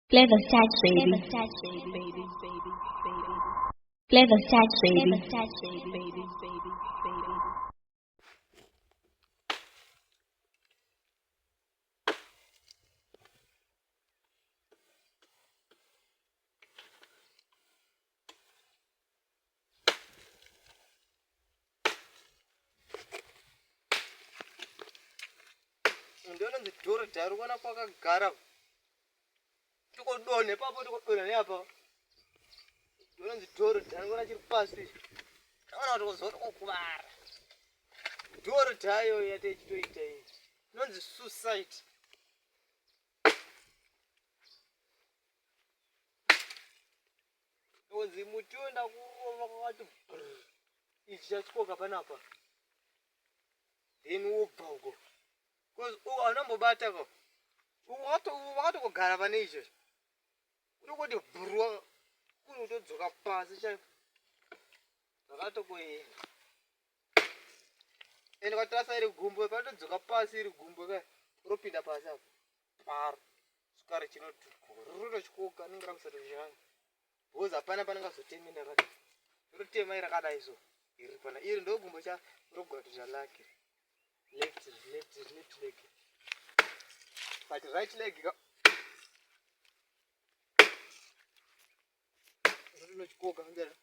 Clever touch, baby. Clever touch, baby. Ndiona dzidhoro dhari kuona kwakagara tikodonhe papo tikodonha neapa ndiona dzidhoro dhari kuona chiri pasi taona kuti kuzoti kukuvara dhoro dhayo yatechitoita iyi inonzi suicide onzi muti wenda kurova kwakati ichi chachikoka panapa then wobva uko anambobata ko wakatokugara pane izvozvo unokoti bhurwa kunotodzoka pasi chaiko zvakatokoenda ende kwatarasa iri gumbo panotodzoka pasi iri gumbo ka ropinda pasi apo paro sukari chinotochikoka ningira kusati zvichanga bhozi hapana panangazotemenda rakati rotema irakadai so iri pana iri ndo gumbo cha rogwati zvalake left leg but right leg rinochikoka ngera